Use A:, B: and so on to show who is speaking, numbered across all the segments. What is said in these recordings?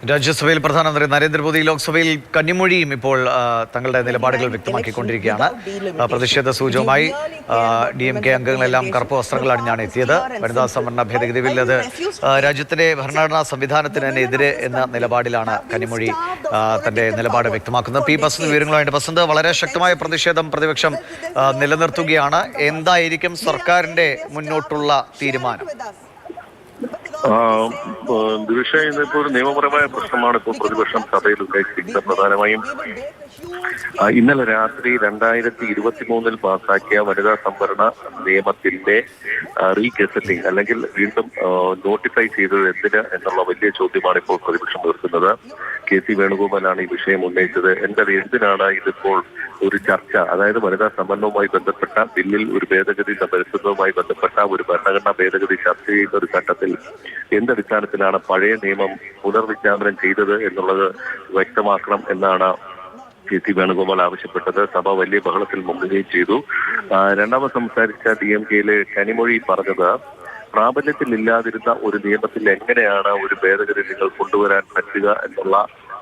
A: രാജ്യസഭയിൽ പ്രധാനമന്ത്രി നരേന്ദ്രമോദി ലോക്സഭയിൽ കന്നിമൊഴിയും ഇപ്പോൾ തങ്ങളുടെ നിലപാടുകൾ വ്യക്തമാക്കിക്കൊണ്ടിരിക്കുകയാണ്. പ്രതിഷേധ സൂചകമായി DMK അംഗങ്ങളെല്ലാം കറുപ്പ് വസ്ത്രങ്ങൾ അണിഞ്ഞാണ് എത്തിയത്. വനിതാ സംവരണ ഭേദഗതി ബിൽ അത് രാജ്യത്തിന്റെ ഭരണഘടനാ സംവിധാനത്തിന് തന്നെ എതിരെ എന്ന നിലപാടിലാണ് കന്നിമൊഴി തന്റെ നിലപാട് വ്യക്തമാക്കുന്നത്. പി ബസന്ത് വിവരങ്ങളുമായിട്ട്. ബസന്ത്, വളരെ ശക്തമായ പ്രതിഷേധം പ്രതിപക്ഷം നിലനിർത്തുകയാണ്. എന്തായിരിക്കും സർക്കാരിന്റെ മുന്നോട്ടുള്ള തീരുമാനം?
B: ദിവിഷ, ഇന്നിപ്പോ ഒരു നിയമപരമായ പ്രശ്നമാണ് ഇപ്പോൾ പ്രതിപക്ഷം സഭയിൽ ഉന്നയിച്ചിരിക്കുന്നത്. പ്രധാനമായും ഇന്നലെ രാത്രി 2023 പാസാക്കിയ വനിതാ സംവരണ നിയമത്തിന്റെ റീഗസറ്റിംഗ് അല്ലെങ്കിൽ വീണ്ടും നോട്ടിഫൈ ചെയ്തത് എന്തിന് എന്നുള്ള വലിയ ചോദ്യമാണ് ഇപ്പോൾ പ്രതിപക്ഷം ഉയർത്തുന്നത്. KC വേണുഗോപാലാണ് ഈ വിഷയം ഉന്നയിച്ചത്. എന്തിനാണ് ഇതിപ്പോൾ ഒരു ചർച്ച, അതായത് വനിതാ സംവരണവുമായി ബന്ധപ്പെട്ട ബില്ലിൽ ഒരു ഭേദഗതി വരുത്തുന്നതുമായി ബന്ധപ്പെട്ട ഒരു ഭരണഘടനാ ഭേദഗതി ചർച്ച ചെയ്യുന്ന ഒരു ഘട്ടത്തിൽ എന്തടിസ്ഥാനത്തിലാണ് പഴയ നിയമം പുനർവിചാരണ ചെയ്തത് എന്നുള്ളത് വ്യക്തമാക്കണം എന്നാണ് KC വേണുഗോപാൽ ആവശ്യപ്പെട്ടത്. സഭ വലിയ ബഹളത്തിൽ മുങ്ങുകയും ചെയ്തു. രണ്ടാമത് സംസാരിച്ച DMKയിലെ കനിമൊഴി പറഞ്ഞത്, പ്രാബല്യത്തിൽ ഇല്ലാതിരുന്ന ഒരു നിയമത്തിൽ എങ്ങനെയാണ് ഒരു ഭേദഗതി നിങ്ങൾ കൊണ്ടുവരാൻ പറ്റുക എന്നുള്ള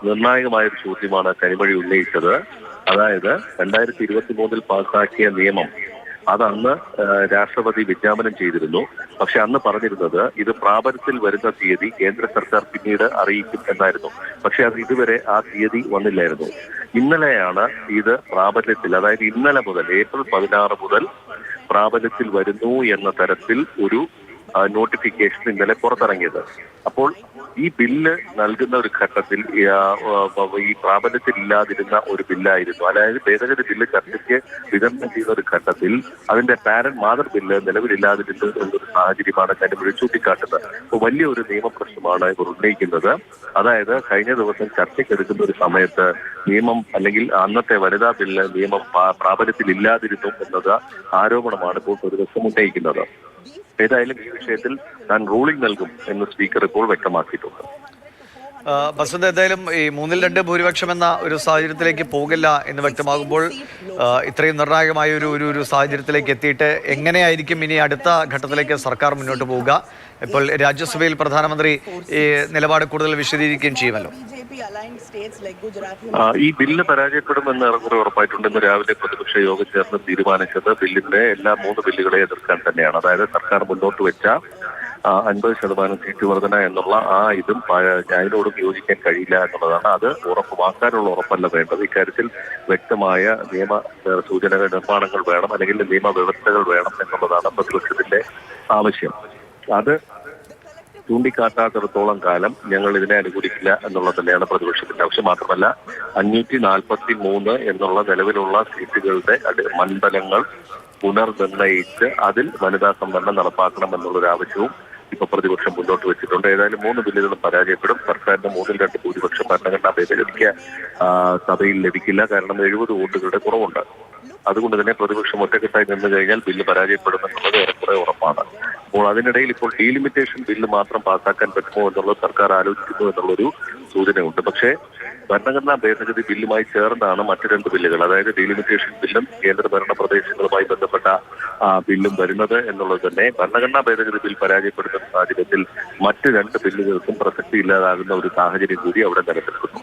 B: നിർണായകമായ ഒരു ചോദ്യമാണ് കനിമൊഴി ഉന്നയിച്ചത്. അതായത് 2023 പാസാക്കിയ നിയമം അതന്ന് രാഷ്ട്രപതി വിജ്ഞാപനം ചെയ്തിരുന്നു. പക്ഷെ അന്ന് പറഞ്ഞിരുന്നത് ഇത് പ്രാബല്യത്തിൽ വരുന്ന തീയതി കേന്ദ്ര സർക്കാർ പിന്നീട് അറിയിക്കും എന്നായിരുന്നു. പക്ഷെ അത് ഇതുവരെ ആ തീയതി വന്നില്ലായിരുന്നു. ഇന്നലെയാണ് ഇത് പ്രാബല്യത്തിൽ, അതായത് ഇന്നലെ മുതൽ ഏപ്രിൽ 16 മുതൽ പ്രാബല്യത്തിൽ വരുന്നു എന്ന തരത്തിൽ ഒരു നോട്ടിഫിക്കേഷൻ ഇന്നലെ പുറത്തിറങ്ങിയത്. അപ്പോൾ ഈ ബില്ല് നൽകുന്ന ഒരു ഘട്ടത്തിൽ ഈ പ്രാബല്യത്തിൽ ഇല്ലാതിരുന്ന ഒരു ബില്ലായിരുന്നു. അതായത് ഭേദഗതി ബില്ല് ചർച്ചയ്ക്ക് വിതരണം ചെയ്യുന്ന ഒരു ഘട്ടത്തിൽ അതിന്റെ മാതൃ ബില്ല് നിലവിലില്ലാതിരുന്നു എന്നൊരു സാഹചര്യമാണ് കനിമൊഴി ചൂണ്ടിക്കാട്ടുന്നത്. അപ്പോൾ വലിയൊരു നിയമപ്രശ്നമാണ് ഇവർ ഉന്നയിക്കുന്നത്. അതായത് കഴിഞ്ഞ ദിവസം ചർച്ചയ്ക്കെടുക്കുന്ന ഒരു സമയത്ത് നിയമം അല്ലെങ്കിൽ അന്നത്തെ വനിതാ ബില്ല് നിയമം പ്രാബല്യത്തിൽ ഇല്ലാതിരുന്നു എന്നത് ആരോപണമാണ് ഇപ്പോൾ പ്രതിപക്ഷം ഉന്നയിക്കുന്നത്. ഏതായാലും ഈ വിഷയത്തിൽ താൻ റൂളിംഗ് നൽകും എന്ന് സ്പീക്കർ ഇപ്പോൾ വ്യക്തമാക്കിയിട്ടുണ്ട്.
A: ബസന്ത്, എന്തായാലും ഈ 3-2 ഭൂരിപക്ഷം എന്ന ഒരു സാഹചര്യത്തിലേക്ക് പോകില്ല എന്ന് വ്യക്തമാകുമ്പോൾ ഇത്രയും നിർണായകമായ ഒരു സാഹചര്യത്തിലേക്ക് എത്തിയിട്ട് എങ്ങനെയായിരിക്കും ഇനി അടുത്ത ഘട്ടത്തിലേക്ക് സർക്കാർ മുന്നോട്ട് പോവുക? ഇപ്പോൾ രാജ്യസഭയിൽ പ്രധാനമന്ത്രി ഈ നിലപാട് കൂടുതൽ വിശദീകരിക്കുകയും ചെയ്യുമല്ലോ.
B: ഈ ബില്ല് പരാജയപ്പെടുമെന്ന് ഏറെക്കുറെ ഉറപ്പായിട്ടുണ്ട്. ഇന്ന് രാവിലെ പ്രതിപക്ഷ യോഗം ചേർന്ന് തീരുമാനിച്ചത് ബില്ലിന്റെ എല്ലാ 3 ബില്ലുകളെ എതിർക്കാൻ തന്നെയാണ്. അതായത് സർക്കാർ മുന്നോട്ട് വെച്ച 50% സീറ്റ് വർധന എന്നുള്ള ഇതും അതിനോടും യോജിക്കാൻ കഴിയില്ല എന്നുള്ളതാണ്. അത് ഉറപ്പുമാക്കാനുള്ള ഉറപ്പല്ല വേണ്ടത്. ഇക്കാര്യത്തിൽ വ്യക്തമായ നിയമ സൂചനകൾ നിർമ്മാണങ്ങൾ വേണം, അല്ലെങ്കിൽ നിയമവ്യവസ്ഥകൾ വേണം എന്നുള്ളതാണ് പ്രതിപക്ഷത്തിന്റെ ആവശ്യം. അത് ചൂണ്ടിക്കാട്ടാത്തിടത്തോളം കാലം ഞങ്ങൾ ഇതിനെ അനുകൂലിക്കില്ല എന്നുള്ളത് തന്നെയാണ് പ്രതിപക്ഷത്തിന്റെ ആവശ്യം. മാത്രമല്ല 543 എന്നുള്ള നിലവിലുള്ള സീറ്റുകളുടെ മണ്ഡലങ്ങൾ പുനർനിർണയിച്ച് അതിൽ വനിതാ സംവരണം നടപ്പാക്കണം എന്നുള്ളൊരു ആവശ്യവും ഇപ്പൊ പ്രതിപക്ഷം മുന്നോട്ട് വെച്ചിട്ടുണ്ട്. ഏതായാലും 3 ബില്ലുകളും പരാജയപ്പെടും. സർക്കാരിന്റെ 3-2 ഭൂരിപക്ഷം ഭരണഘടനാ ഭേദഗതിക്ക് സഭയിൽ ലഭിക്കില്ല. കാരണം 70 വോട്ടുകളുടെ കുറവുണ്ട്. അതുകൊണ്ട് തന്നെ പ്രതിപക്ഷം ഒറ്റക്കെട്ടായി നിന്ന് കഴിഞ്ഞാൽ ബില്ല് പരാജയപ്പെടുമെന്നുള്ളത് ഏറെക്കുറെ ഉറപ്പാണ്. അപ്പോൾ അതിനിടയിൽ ഇപ്പോൾ ഡീലിമിറ്റേഷൻ ബില്ല് മാത്രം പാസ്സാക്കാൻ പറ്റുമോ എന്നുള്ളത് സർക്കാർ ആലോചിക്കുന്നു എന്നുള്ളൊരു സൂചനയുണ്ട്. പക്ഷേ ഭരണഘടനാ ഭേദഗതി ബില്ലുമായി ചേർന്നാണ് മറ്റു 2 ബില്ലുകൾ, അതായത് ഡീലിമിറ്റേഷൻ ബില്ലും കേന്ദ്രഭരണ പ്രദേശങ്ങളുമായി ബന്ധപ്പെട്ട ബില്ലും വരുന്നത് എന്നുള്ളത് തന്നെ ഭരണഘടനാ ഭേദഗതി ബിൽ പരാജയപ്പെടുന്ന സാഹചര്യത്തിൽ മറ്റ് 2 ബില്ലുകൾക്കും പ്രസക്തി ഇല്ലാതാകുന്ന ഒരു സാഹചര്യം കൂടി അവിടെ നിലനിൽക്കുന്നു.